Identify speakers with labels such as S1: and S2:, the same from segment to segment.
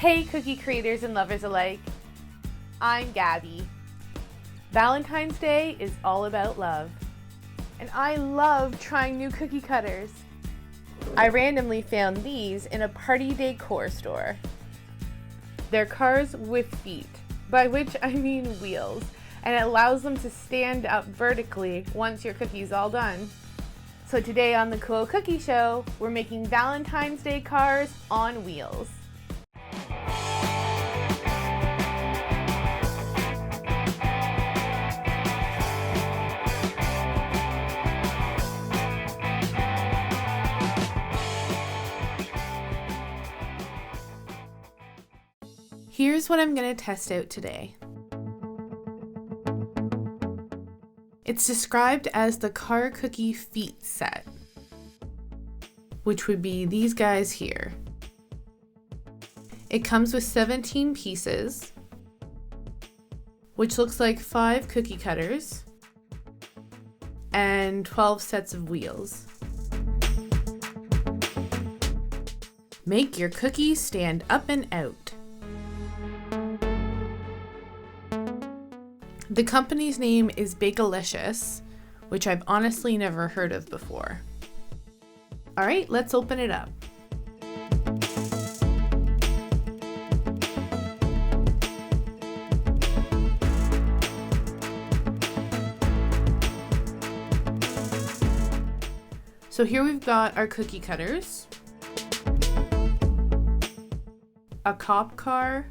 S1: Hey cookie creators and lovers alike, I'm Gabby. Valentine's Day is all about love, and I love trying new cookie cutters. I randomly found these in a party decor store. They're cars with feet, by which I mean wheels, and it allows them to stand up vertically once your cookie's all done. So today on the Cool Cookie Show, we're making Valentine's Day cars on wheels. Here's what I'm going to test out today. It's described as the car cookie feet set, which would be these guys here. It comes with 17 pieces, which looks like 5 cookie cutters and 12 sets of wheels. Make your cookies stand up and out. The company's name is Bakelicious, which I've honestly never heard of before. All right, let's open it up. So here we've got our cookie cutters, a cop car,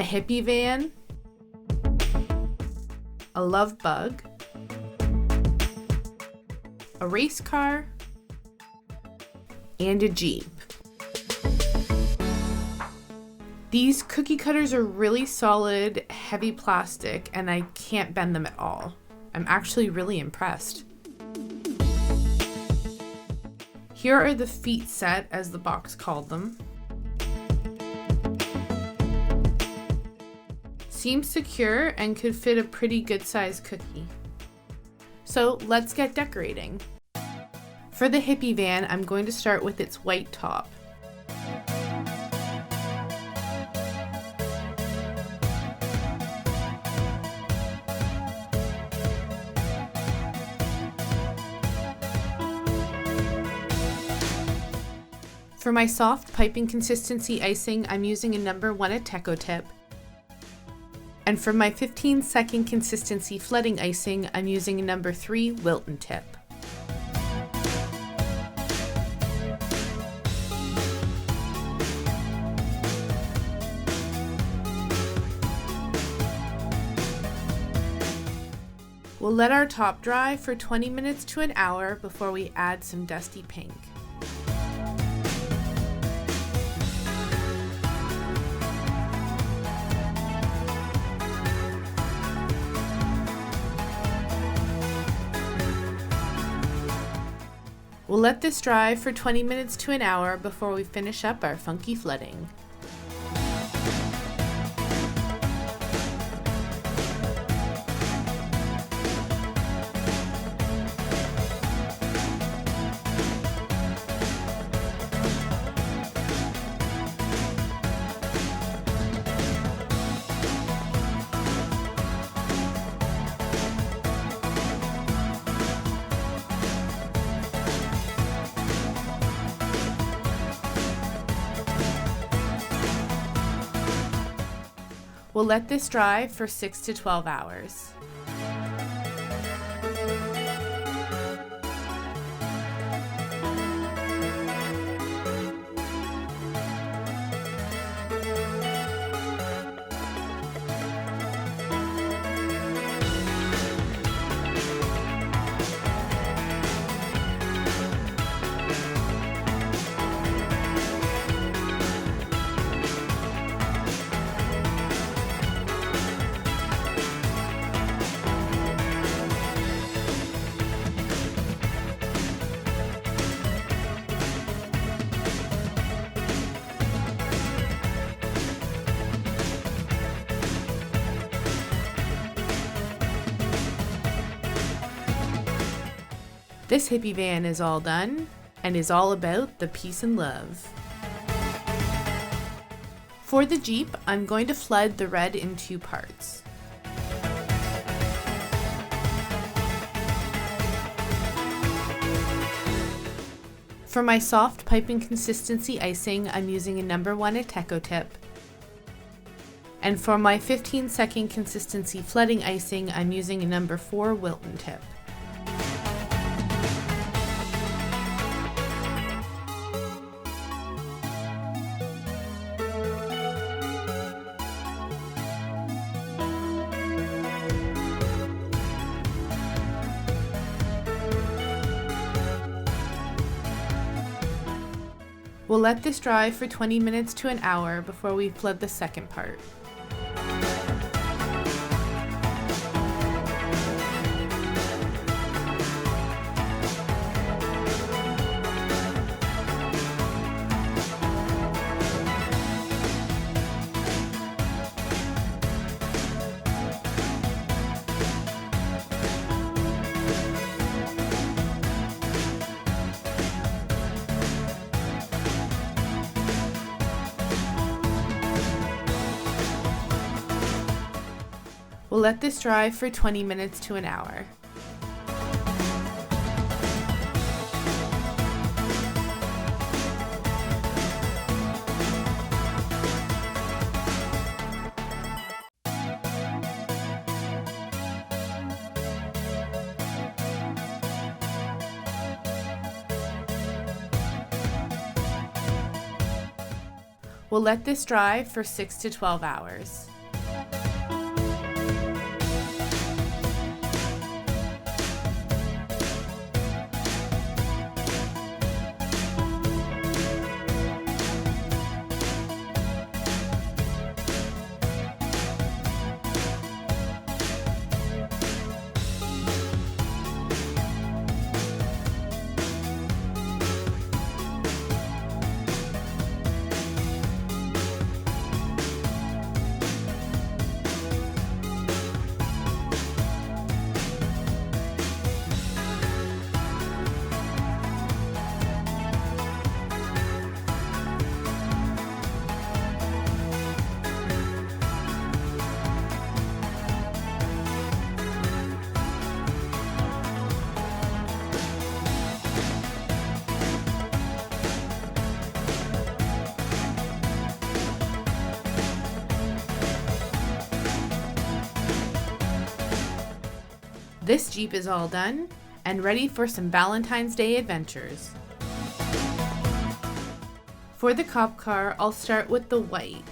S1: a hippie van, a love bug, a race car, and a Jeep. These cookie cutters are really solid, heavy plastic, and I can't bend them at all. I'm actually really impressed. Here are the feet set, as the box called them. Seems secure and could fit a pretty good sized cookie. So let's get decorating. For the hippie van, I'm going to start with its white top. For my soft piping consistency icing, I'm using a number 1 Ateco tip. And for my 15-second consistency flooding icing, I'm using a number 3 Wilton tip. We'll let our top dry for 20 minutes to an hour before we add some dusty pink. We'll let this dry for 20 minutes to an hour before we finish up our funky flooding. We'll let this dry for 6 to 12 hours. This hippie van is all done. and is all about the peace and love. For the Jeep, I'm going to flood the red in 2 parts. For my soft piping consistency icing, I'm using a number 1 Ateco Tip. And for my 15-second consistency flooding icing, I'm using a number 4 Wilton tip. We'll let this dry for 20 minutes to an hour before we flood the second part. We'll let this dry for 20 minutes to an hour. We'll let this dry for 6 to 12 hours. This Jeep is all done and ready for some Valentine's Day adventures. For the cop car, I'll start with the white.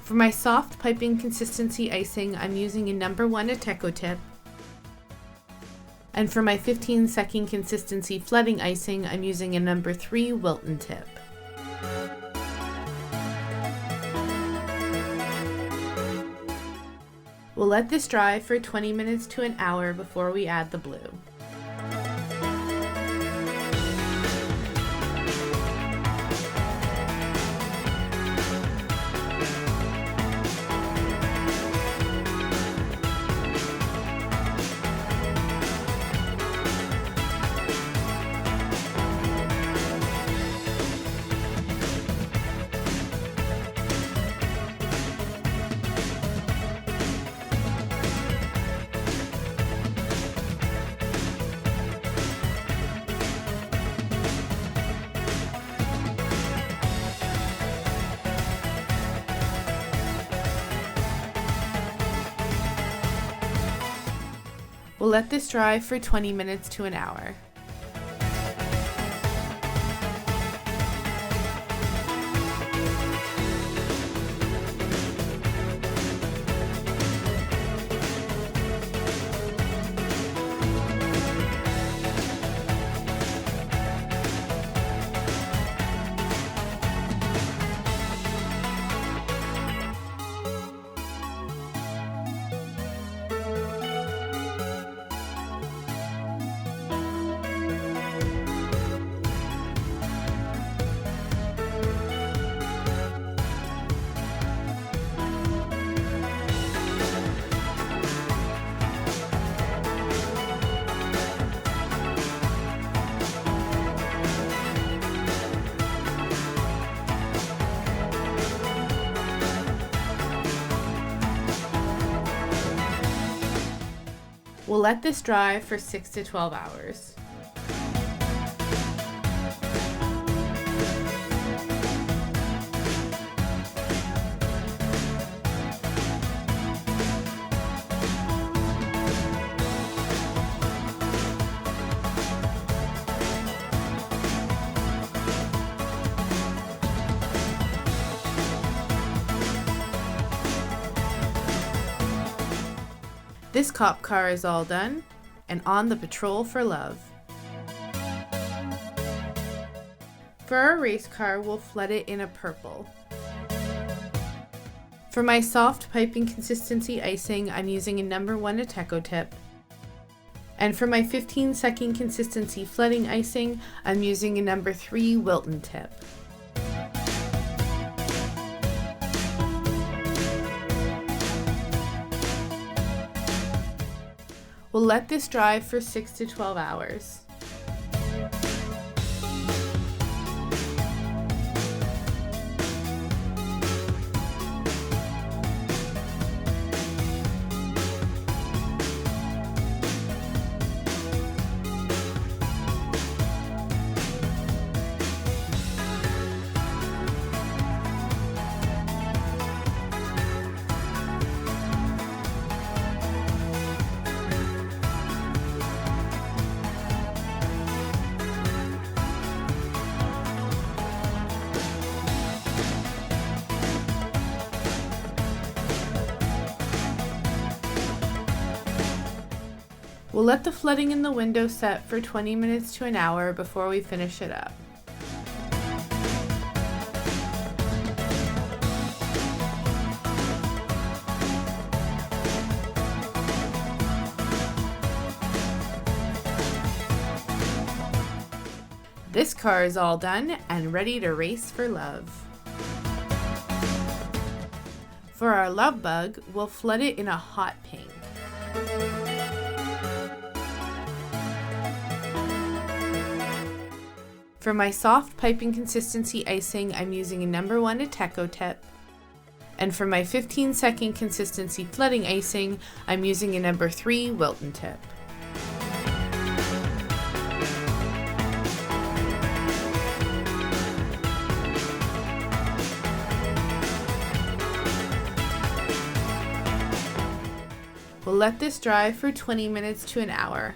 S1: For my soft piping consistency icing, I'm using a number 1 Ateco Tip. And for my 15-second consistency flooding icing, I'm using a number 3 Wilton tip. We'll let this dry for 20 minutes to an hour before we add the blue. We'll let this dry for 20 minutes to an hour. We'll let this dry for 6 to 12 hours. This cop car is all done and on the patrol for love. For our race car, we'll flood it in a purple. For my soft piping consistency icing, I'm using a number 1 Ateco tip. And for my 15-second consistency flooding icing, I'm using a number 3 Wilton tip. We'll let this dry for 6 to 12 hours. We'll let the flooding in the window set for 20 minutes to an hour before we finish it up. This car is all done and ready to race for love. For our love bug, we'll flood it in a hot pink. For my soft piping consistency icing, I'm using a number 1 Ateco tip. And for my 15-second consistency flooding icing, I'm using a number 3 Wilton tip. We'll let this dry for 20 minutes to an hour.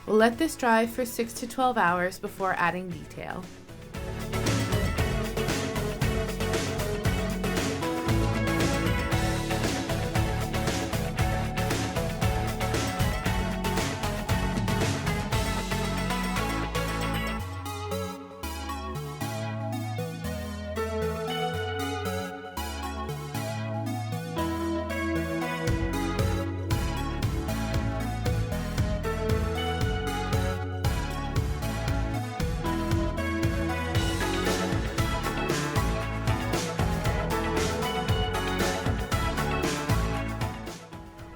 S1: We'll let this dry for 6 to 12 hours before adding detail.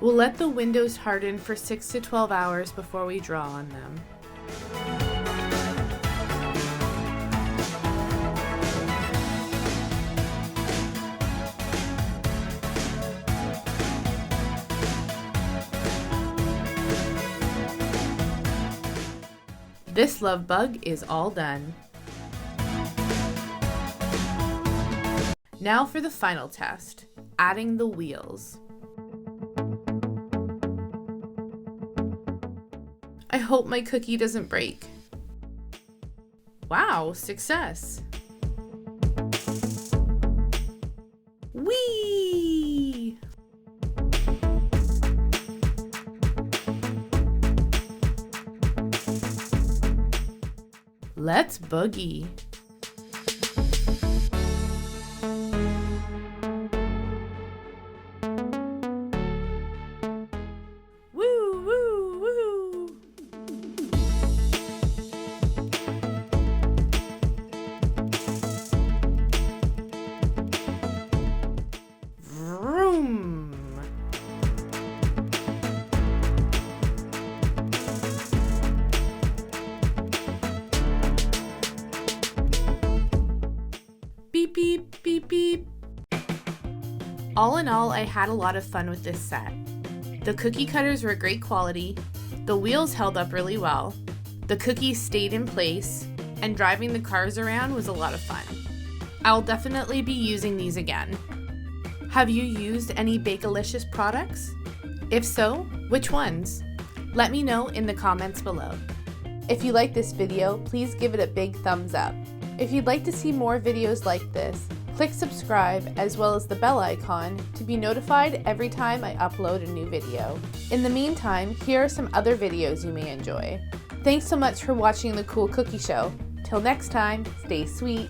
S1: We'll let the windows harden for 6 to 12 hours before we draw on them. This love bug is all done. Now for the final test, adding the wheels. I hope my cookie doesn't break. Wow, success! Whee! Let's boogie. Woo, woo, woo! All in all, I had a lot of fun with this set. The cookie cutters were great quality, the wheels held up really well, the cookies stayed in place, and driving the cars around was a lot of fun. I'll definitely be using these again. Have you used any Bakelicious products? If so, which ones? Let me know in the comments below. If you like this video, please give it a big thumbs up. If you'd like to see more videos like this, click subscribe as well as the bell icon to be notified every time I upload a new video. In the meantime, here are some other videos you may enjoy. Thanks so much for watching the Cool Cookie Show. Till next time, stay sweet.